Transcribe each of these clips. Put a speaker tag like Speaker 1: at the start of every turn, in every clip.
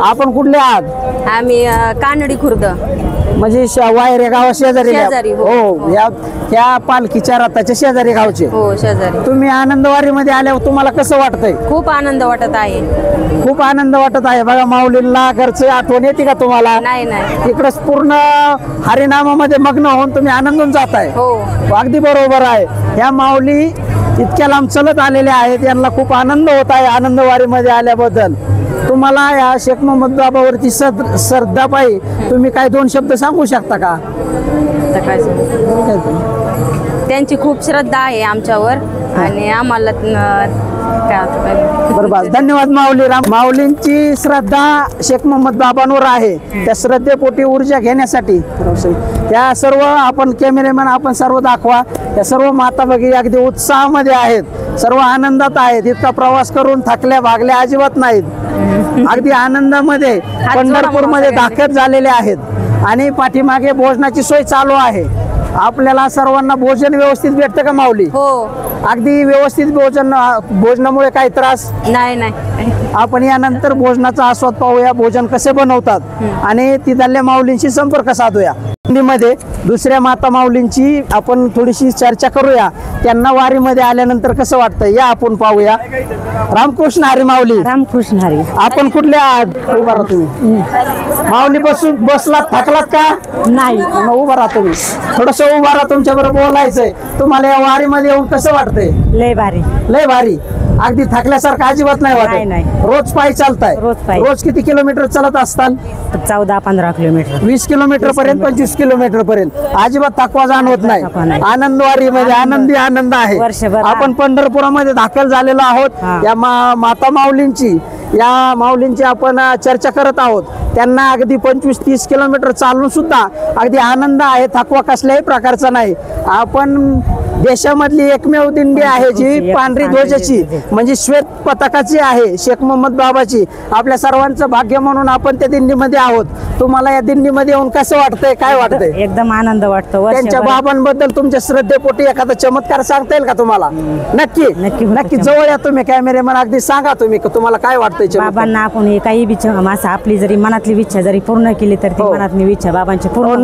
Speaker 1: आपण कुठले आहात?
Speaker 2: आम्ही कानडी खुर्द.
Speaker 1: म्हणजे वायर या गावा शेजारी?
Speaker 2: शेजारी, हो.
Speaker 1: हो, या पालखीच्या रथाच्या शेजारी गावचे?
Speaker 2: हो, शेजारी.
Speaker 1: तुम्ही आनंदवारी मध्ये आल्यावर तुम्हाला कसं वाटतंय?
Speaker 2: खूप आनंद वाटत आहे.
Speaker 1: खूप आनंद वाटत आहे. बघा, माऊलींना घरचं आठवण येते का तुम्हाला?
Speaker 2: नाही नाही.
Speaker 1: इकडे पूर्ण हरिनामामध्ये मग्न होऊन तुम्ही आनंदून जाताय.
Speaker 2: हो,
Speaker 1: अगदी बरोबर आहे. या माऊली इतक्या लांब चलत आलेल्या आहेत, यांना खूप आनंद होत आहे आनंदवारी मध्ये आल्याबद्दल. तुम्हाला या शेख मोहम्मद बाबावरती श्रद्धा पाहिजे, तुम्ही काय दोन शब्द सांगू शकता का?
Speaker 2: त्यांची खूप श्रद्धा आहे आमच्यावर आणि आम्हाला
Speaker 1: बरोबर. धन्यवाद माऊली. माऊलींची श्रद्धा शेख मोहम्मद बाबांवर आहे. त्या श्रद्धेपोटी ऊर्जा घेण्यासाठी त्या सर्व आपण कॅमेरामॅन आपण सर्व दाखवा. त्या सर्व माता भगिनी अगदी उत्साहामध्ये आहेत, सर्व आनंदात आहेत. इतका प्रवास करून थकल्या भागल्या अजिबात नाहीत. अगदी आनंदामध्ये पंढरपूरमध्ये दाखल झालेले आहेत. आणि पाठीमागे भोजनाची सोय चालू आहे. आपल्याला सर्वांना भोजन व्यवस्थित भेटतं का माऊली?
Speaker 2: हो,
Speaker 1: अगदी व्यवस्थित भोजनामुळे काही त्रास
Speaker 2: नाही नाही.
Speaker 1: आपण यानंतर भोजनाचा आस्वाद पाहूया, भोजन कसे बनवतात आणि तिथल्या माऊलींशी संपर्क साधूया. मध्ये दुसऱ्या माता माऊलींची आपण थोडीशी चर्चा करूया. त्यांना वारीमध्ये आल्यानंतर कसं वाटतं या आपण पाहूया. रामकृष्ण हरी माऊली.
Speaker 2: रामकृष्ण हरी.
Speaker 1: आपण कुठल्या आहात? उभा राहा तुम्ही. माऊली बसलात, थकलात का?
Speaker 2: नाही.
Speaker 1: उभा राहा तुम्ही. थोडस उभा राहा, तुमच्या बरोबर बोलायचंय. तुम्हाला या वारीमध्ये येऊन कसं वाटतंय?
Speaker 2: लय भारी.
Speaker 1: लय भारी. अगदी थकल्यासारखं अजिबात नाही वाटत? रोज पायी चालताय? रोज किती किलोमीटर चालत असताल?
Speaker 2: 14-15 किलोमीटर.
Speaker 1: 20 किलोमीटर पर्यंत, 25 किलोमीटर पर्यंत. अजिबात थकवा जाणवत नाही. आनंदवारी मध्ये आनंदी आनंद आहे. आपण पंढरपुरामध्ये दाखल झालेलो आहोत. या माता माऊलींची आपण चर्चा करत आहोत. त्यांना अगदी 25-30 किलोमीटर चालून सुद्धा अगदी आनंद आहे, थकवा कसल्याही प्रकारचा नाही. आपण देशामधली एकमेव दिंडी आहे जी पांढरी ध्वजाची म्हणजे श्वेत पताकाची आहे, शेख मोहम्मद बाबाची. आपल्या सर्वांचं भाग्य म्हणून आपण त्या दिंडीमध्ये आहोत. तुम्हाला या दिंडीमध्ये येऊन कसं वाटतंय, काय वाटतंय?
Speaker 2: एकदम आनंद वाटतो.
Speaker 1: त्यांच्या बाबांबद्दल तुमच्या श्रद्धेपोटी एखादा चमत्कार सांगता येईल का तुम्हाला? नक्की नक्की. जवळ या तुम्ही कॅमेरामॅन, अगदी सांगा तुम्ही तुम्हाला काय वाटतंय.
Speaker 2: बाबांना आपण काही इच्छा, आपली जरी मनातली इच्छा जरी पूर्ण केली तर ती मनातली इच्छा बाबांची पूर्ण.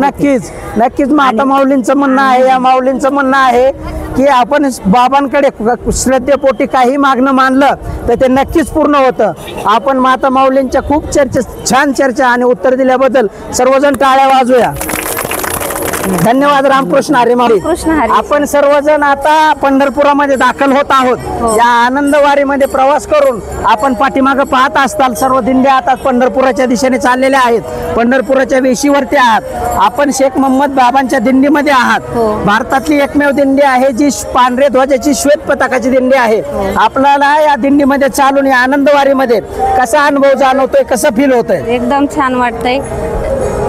Speaker 1: नक्कीच माता माऊलींचं म्हणणं आहे, या माऊलींचं म्हणणं आहे की आपण बाबांकडे श्रद्धेपोटी काही मागणं मानलं तर ते नक्कीच पूर्ण होतं. आपण माता माऊलींच्या खूप छान चर्चा आणि उत्तर दिल्याबद्दल सर्वजण टाळ्या वाजूया. धन्यवाद. रामकृष्ण हरी माऊली. आपण सर्वजण आता पंढरपुरामध्ये दाखल होत आहोत. या आनंदवारीमध्ये प्रवास करून आपण पाठीमागं पाहत असताल सर्व दिंड्या आता पंढरपुराच्या दिशेने चाललेल्या आहेत. पंढरपुराच्या वेशीवरती आहात. आपण शेख मोहम्मद बाबांच्या दिंडीमध्ये आहात. भारतातली एकमेव दिंडी आहे जी पांढरे ध्वजाची श्वेत पताकाची दिंडी आहे. आपल्याला या दिंडीमध्ये चालून या आनंदवारीमध्ये कसा अनुभव जाणवतोय, कसं फील होतंय?
Speaker 2: एकदम छान वाटतंय.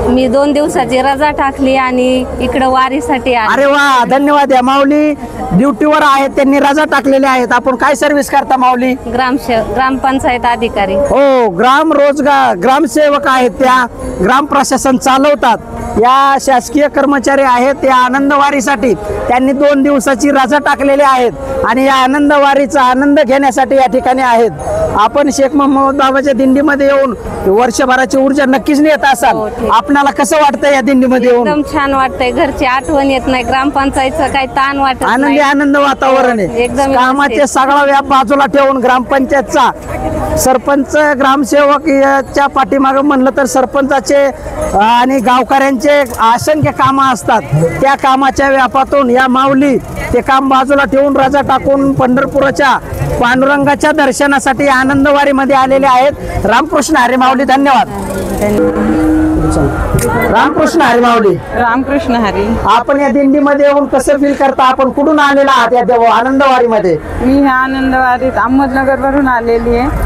Speaker 2: मी 2 दिवसाची रजा टाकली आणि इकडं वारीसाठी आले.
Speaker 1: अरे वा, धन्यवाद. या माऊली ड्युटीवर आहेत, त्यांनी रजा टाकलेल्या आहेत. आपण काय सर्व्हिस करता माऊली?
Speaker 2: ग्रामपंचायत अधिकारी.
Speaker 1: हो, ग्रामसेवक आहेत. त्या ग्राम प्रशासन चालवतात. या शासकीय कर्मचारी आहेत. त्या आनंदवारीसाठी त्यांनी 2 दिवसाची रजा टाकलेली आहेत आणि या आनंदवारीचा आनंद घेण्यासाठी या ठिकाणी आहेत. आपण शेख मोहम्मद बाबाच्या दिंडीमध्ये येऊन वर्षभराची ऊर्जा नक्कीच नेत असाल. आपल्याला कसं वाटतंय या दिंडीमध्ये येऊन?
Speaker 2: एकदम छान वाटतंय. घरची आठवण येत नाही, ग्रामपंचायतचं काही ताण वाटत नाही.
Speaker 1: आनंद वातावरण आहे.
Speaker 2: एकदम
Speaker 1: कामाचे सगळा व्याप बाजूला ठेवून ग्रामपंचायतचा सरपंच, ग्रामसेवक याच्या पाठीमागे म्हणलं तर सरपंचाचे आणि गावकऱ्यांचे असंख्य कामं असतात. त्या कामाच्या व्यापातून या माऊली ते काम बाजूला ठेवून रजा टाकून पंढरपुराच्या पांडुरंगाच्या दर्शनासाठी आनंदवारीमध्ये आलेले आहेत. रामकृष्ण हरी माऊली. धन्यवाद. रामकृष्ण हरी माऊली.
Speaker 3: रामकृष्ण हरी.
Speaker 1: आपण या दिंडीमध्ये येऊन कसं फील करता? आपण कुठून आलेला आहात या आनंदवारीमध्ये?
Speaker 3: मी ह्या आनंदवारीत अहमदनगर वरून आलेली आहे.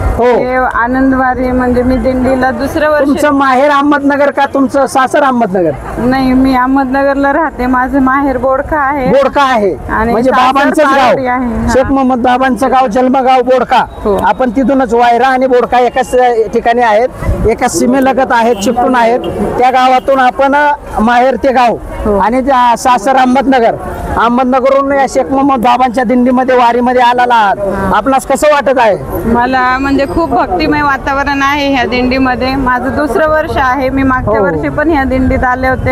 Speaker 3: आनंदवारी म्हणजे मी दिंडीला दुसरं वर्ष.
Speaker 1: तुमचं माहेर अहमदनगर का तुमचं सासर अहमदनगर?
Speaker 3: नाही, मी अहमदनगरला राहते. माझं माहेर बोडका आहे.
Speaker 1: बोडका आहे म्हणजे बाबांचं गाव, शेख मोहम्मद बाबांचं गाव, जन्मगाव बोडका. आपण तिथूनच वायरा आणि बोडका एकाच ठिकाणी आहेत, एकाच सीमेलगत आहेत, चिपटून आहेत. त्या गावातून आपण माहेर ते गाव आणि सासर अहमदनगर. अहमदनगरहून या शेख मोहम्मद बाबांच्या दिंडीमध्ये वारीमध्ये आलेला आहात, आपणास कसं वाटत आहे?
Speaker 3: मला म्हणजे खूप भक्तिमय वातावरण आहे ह्या दिंडीमध्ये. माझं दुसरं वर्ष आहे. मी मागच्या वर्षी पण ह्या दिंडीत आले होते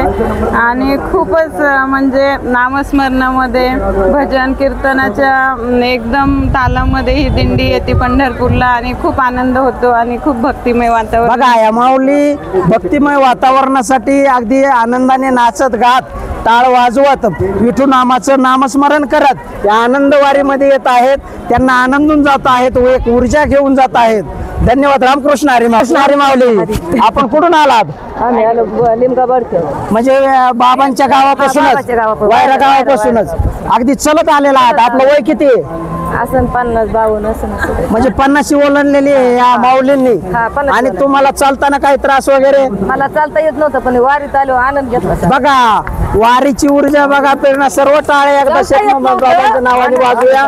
Speaker 3: आणि खूपच म्हणजे नामस्मरणामध्ये भजन कीर्तनाच्या एकदम तालामध्ये ही दिंडी येते पंढरपूरला आणि खूप आनंद होतो आणि खूप भक्तिमय वातावरण.
Speaker 1: बघा या माऊली भक्तिमय वातावरणासाठी अगदी आनंदाने नाचत गात टाळ वाजवत विठू नामाचं नामस्मरण करत या आनंदवारीमध्ये येत आहेत. त्यांना आनंदून जात आहेत व एक ऊर्जा घेऊन जात आहेत. धन्यवाद. रामकृष्ण हरी माऊली. आपण कुठून आलात?
Speaker 4: आम्ही आलो लिमगाबडचे.
Speaker 1: म्हणजे बाबांच्या गावापासूनच,
Speaker 4: बाबांच्या गावापासून.
Speaker 1: वायरा गावापासूनच अगदी चलत आलेला आहात. आपलं वय किती आहे?
Speaker 4: असं 50-52 असं.
Speaker 1: म्हणजे 50 ओलांडलेली आहे या माऊलींनी.
Speaker 4: हा, 50
Speaker 1: आणि तुम्हाला चालताना काही त्रास वगैरे?
Speaker 4: मला चालता येत नव्हतं पण वारीत आलो आनंद घेतला.
Speaker 1: बघा वारीची ऊर्जा बघा, प्रेरणा. सर्व टाळे एकदा शेख मोहम्मद बाबांच्या नावाने वाजूया.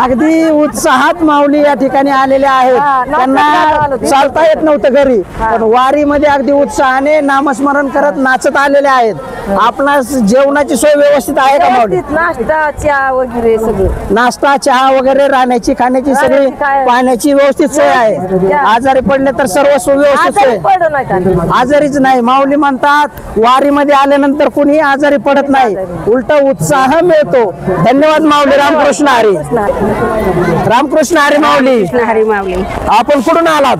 Speaker 1: अगदी उत्साहात माऊली या ठिकाणी आलेल्या आहेत. त्यांना चालता येत नव्हतं घरी, पण वारीमध्ये अगदी उत्साहाने नामस्मरण करत नाचत आलेले आहेत. आपला जेवणाची सोय व्यवस्थित आहे का माऊली?
Speaker 4: नाश्ता चहा वगैरे सगळं.
Speaker 1: नाश्ता चहा वगैरे, राहण्याची खाण्याची सगळी,
Speaker 4: राहण्याची काय?
Speaker 1: पाण्याची व्यवस्थित सोय आहे. आजारी पडले तर सर्व सोय व्यवस्थित सोय.
Speaker 4: पडू नाही
Speaker 1: आजारीच नाही. माऊली म्हणतात वारीमध्ये आल्यानंतर कुणी आजारी पडत नाही, उलट उत्साह मिळतो. धन्यवाद माऊली. रामकृष्ण हरी. रामकृष्ण हरी माऊली.
Speaker 2: हरी माऊली.
Speaker 1: आपण कुठून आलात?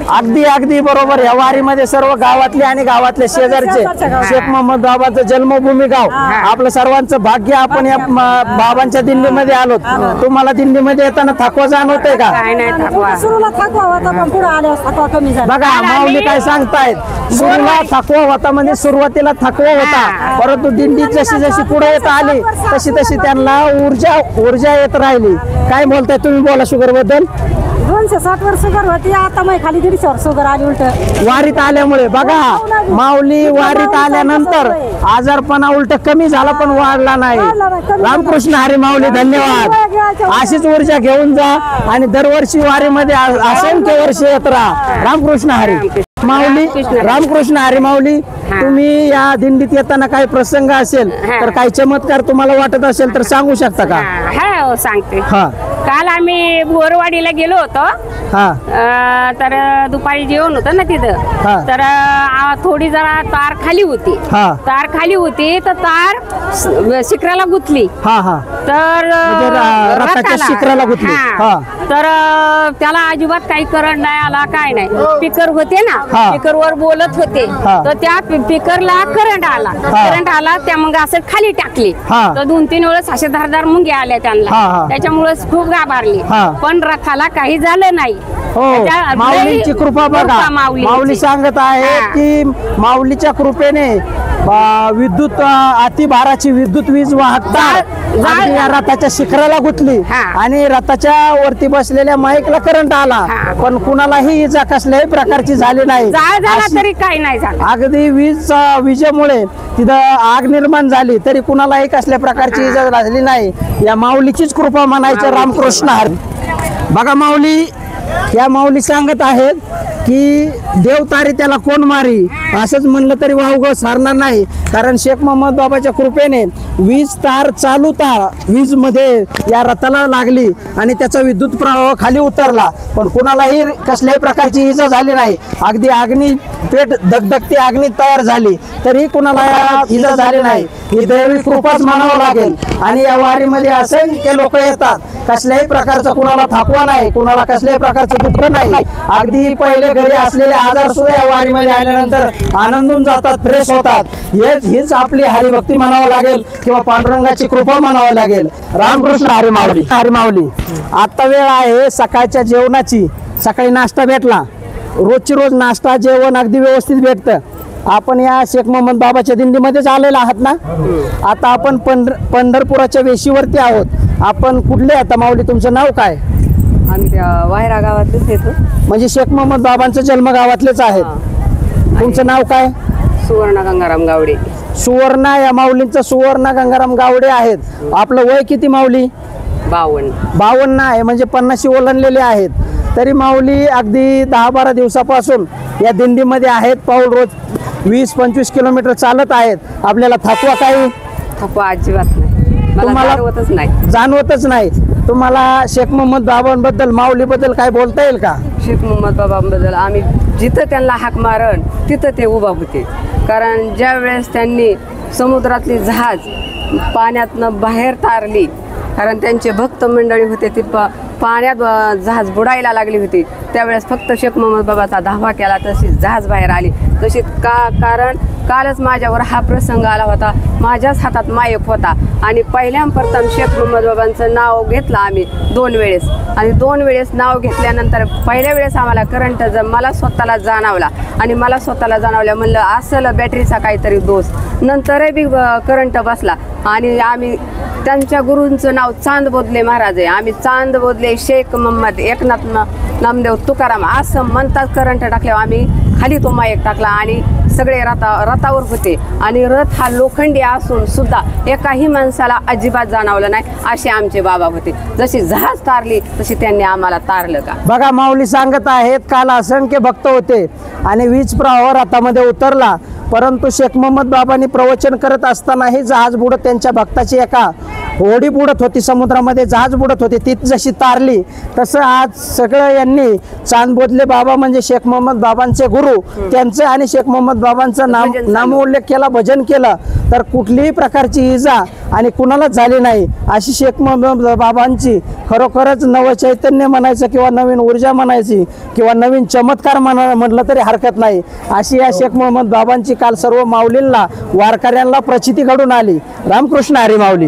Speaker 1: अगदी अगदी बरोबर. या वारीमध्ये सर्व गावातले आणि गावातले शेजारचे शेख मोहम्मद बाबाचं जन्मभूमी गाव आपलं सर्वांचं भाग्य. आपण या बाबांच्या दिंडीमध्ये आलो. तुम्हाला दिंडीमध्ये येताना थकवा जाणवतोय का?
Speaker 2: काय नाही थकवा.
Speaker 1: बघा माऊली काय सांगतायत, सुरुला थकवा होता म्हणजे सुरुवातीला थकवा होता, परंतु दिंडी जशी जशी पुढे येत आली तशी तशी त्यांना ऊर्जा येत राहिली. काय बोलताय तुम्ही? बोला शुगर बद्दल.
Speaker 4: 260 वर्ष शुगर होती, आता मग खाली 150 वर्ष शुगर आली उलट
Speaker 1: वारीत आल्यामुळे. बघा माऊली वारीत आल्यानंतर आजारपणा उलट कमी झाला पण वाढला नाही. रामकृष्ण हरी माऊली. धन्यवाद. अशीच ऊर्जा घेऊन जा आणि दरवर्षी वारीमध्ये असंख्य वर्ष येत राहा. रामकृष्ण हरी माऊली. रामकृष्ण हरी माऊली. तुम्ही या दिंडीत येताना काही प्रसंग असेल तर काही चमत्कार तुम्हाला वाटत असेल तर सांगू शकता का?
Speaker 2: हो सांगते.
Speaker 1: हा
Speaker 2: काल आम्ही बोरवाडीला गेलो होतो.
Speaker 1: हा
Speaker 2: तर दुपारी जेवण होतं ना
Speaker 1: हा.
Speaker 2: तिथं. तर थोडी जरा तार खाली होती.
Speaker 1: हा.
Speaker 2: तार खाली होती तर तार शिखराला गुंतली.
Speaker 1: हा हा
Speaker 2: तर
Speaker 1: म्हणजे रथाच्या
Speaker 2: रथाला.
Speaker 1: शिखराला गुंतली.
Speaker 2: हा.
Speaker 1: हा.
Speaker 2: तर त्याला अजिबात काही करंट नाही आला, काय नाही. स्पीकर होते ना,
Speaker 1: हा.
Speaker 2: स्पीकर वर बोलत होते.
Speaker 1: हा.
Speaker 2: तर त्या स्पीकरला करंट आला. करंट आला त्या मग असं खाली टाकली.
Speaker 1: हा.
Speaker 2: तर 2-3 वेळेस असे धारदार मुंग्या आल्या
Speaker 1: हा,
Speaker 2: त्यांना.
Speaker 1: हा.
Speaker 2: त्याच्यामुळे खूप घाबरली.
Speaker 1: हा.
Speaker 2: पण रथाला काही झालं नाही.
Speaker 1: हो
Speaker 2: त्या-
Speaker 1: माऊलीची कृपा बघा.
Speaker 2: कृपा माऊलीची.
Speaker 1: माऊली सांगत आहे
Speaker 2: हा.
Speaker 1: की माऊलीच्या कृपेने विद्युत अतिभाराची विद्युत वीज वाहकदार अगदी या रथाच्या शिखराला गुंतली
Speaker 2: हा.
Speaker 1: आणि रथाच्या वरती बसलेल्या माईकला करंट आला,
Speaker 2: हा.
Speaker 1: पण कुणालाही इजा कसल्याही प्रकारची झाली नाही.
Speaker 2: जाळ झाला
Speaker 1: अशी-
Speaker 2: तरी काही नाही झालं.
Speaker 1: अगदी विजेमुळे तिथं आग निर्माण झाली तरी कुणालाही कसल्या प्रकारची इजा झाली नाही. या माऊलीचीच कृपा म्हणायचं. रामकृष्ण हरी. बघा माऊली, या माऊली सांगत आहेत की देव तारी त्याला कोण मारी, असंच म्हणलं तरी वावगं सारणार नाही. कारण शेख मोहम्मद बाबाच्या कृपेने वीज तार चालू तार वीज मध्ये या रथाला लागली आणि त्याचा विद्युत प्रवाह खाली उतरला, पण कुणालाही कसल्याही प्रकारची इजा झाली नाही. अगदी अग्नी पेट धगधगती अग्नी तयार झाली तरी कुणाला इजा झाली नाही. ही दैवी कृपाच म्हणावं लागेल. आणि या वारीमध्ये असंख्य लोक येतात, कसल्याही प्रकारचा कुणाला थकवा नाही, कुणाला कसल्याही प्रकारचं दुःख नाही. अगदी पहिले घरी असलेले आजार सुद्धा या वारीमध्ये आल्यानंतर आनंदून जातात, फ्रेश होतात. हीच आपली हरिभक्ती म्हणावं लागेल किंवा पांडुरंगाची कृपा म्हणावं लागेल. रामकृष्ण हरी माऊली. हरी माऊली. आता वेळ आहे सकाळच्या जेवणाची. सकाळी नाश्ता भेटला, रोजची रोज नाश्ता जेवण अगदी व्यवस्थित भेटतं. आपण या शेख मोहम्मद बाबाच्या दिंडीमध्येच आलेला आहात ना. आता आपण पंढरपुराच्या वेशीवरती आहोत. आपण कुठले आता माऊली? तुमचं नाव काय?
Speaker 4: आम्ही त्या वायरा गावातच येतो.
Speaker 1: म्हणजे शेख मोहम्मद बाबांचं जन्म गावातलेच आहेत. तुमचं नाव काय?
Speaker 4: सुवर्ण गंगाराम गावडे.
Speaker 1: सुवर्णा. या माऊलींचं सुवर्ण गंगाराम गावडे आहेत. आपलं वय किती माऊली? 52 आहे. म्हणजे 50 ओलांडलेले आहेत. तरी माऊली अगदी 10-12 दिवसापासून या दिंडीमध्ये आहेत. पाऊल रोज 20-25 किलोमीटर चालत आहेत. आपल्याला थकवा काही?
Speaker 5: थकवा अजिबात नाही, मला
Speaker 1: तुम्हाला-
Speaker 5: जाणवतच नाही.
Speaker 1: जाणवतच नाही. तुम्हाला शेख मोहम्मद बाबांबद्दल, माऊलीबद्दल काय बोलता येईल का?
Speaker 5: शेख मोहम्मद बाबांबद्दल आम्ही जिथं त्यांना हाक मारण तिथं ते उभा होते. कारण ज्या वेळेस त्यांनी समुद्रातली जहाज पाण्यातनं बाहेर तारली, कारण त्यांचे भक्त मंडळी होते ती पाण्यात जहाज बुडायला लागली होती, त्यावेळेस फक्त शेख मोहम्मद बाबाचा धावा केला, तशी जहाज बाहेर आली. तशी कारण कालच माझ्यावर हा प्रसंग आला होता, माझ्याच हातात माईक होता आणि प्रथम शेख मोहम्मद बाबांचं नाव घेतलं आम्ही 2 वेळेस आणि 2 वेळेस नाव घेतल्यानंतर पहिल्या वेळेस आम्हाला करंट मला स्वतःला जाणवला आणि मला स्वतःला जाणवलं, म्हणलं असलं बॅटरीचा काहीतरी दोष. नंतरही बी करंट बसला आणि आम्ही त्यांच्या गुरूंचं नाव चांद बोधले महाराज आहे, आम्ही चांद बोधले शेख मोहम्मद एकनाथ नामदेव तुकाराम असं म्हणतात. करंट टाकल्यावर आम्ही खाली तो माईक टाकला आणि सगळे रथावर होते आणि रथ हा लोखंडी असून सुद्धा एकाही माणसाला अजिबात जाणवलं नाही, असे आमचे बाबा होते. जशी जहाज तारली तशी त्यांनी आम्हाला तारलं का.
Speaker 1: बघा, माऊली सांगत आहेत, काल असंख्य भक्त होते आणि वीज प्रवाह रथामध्ये उतरला, परंतु शेख मोहम्मद बाबांनी प्रवचन करत असतानाही जहाज बुडत त्यांच्या भक्ताची एका होडी बुडत होती, समुद्रामध्ये जहाज बुडत होते, ती जशी तारली तसं आज सगळं यांनी चांद बोधले बाबा म्हणजे शेख मोहम्मद बाबांचे गुरु त्यांचे आणि शेख मोहम्मद बाबांचं नामोल्लेख केला, भजन केलं, तर कुठलीही प्रकारची इजा आणि कुणालाच झाली नाही. अशी शेख मोहम्मद बाबांची खरोखरच नवचैतन्य म्हणायचं किंवा नवीन ऊर्जा म्हणायची किंवा नवीन चमत्कार म्हटलं तरी हरकत नाही. अशी या शेख मोहम्मद बाबांची काल सर्व माऊलींना, वारकऱ्यांना प्रचिती घडून आली. रामकृष्ण हरी माऊली.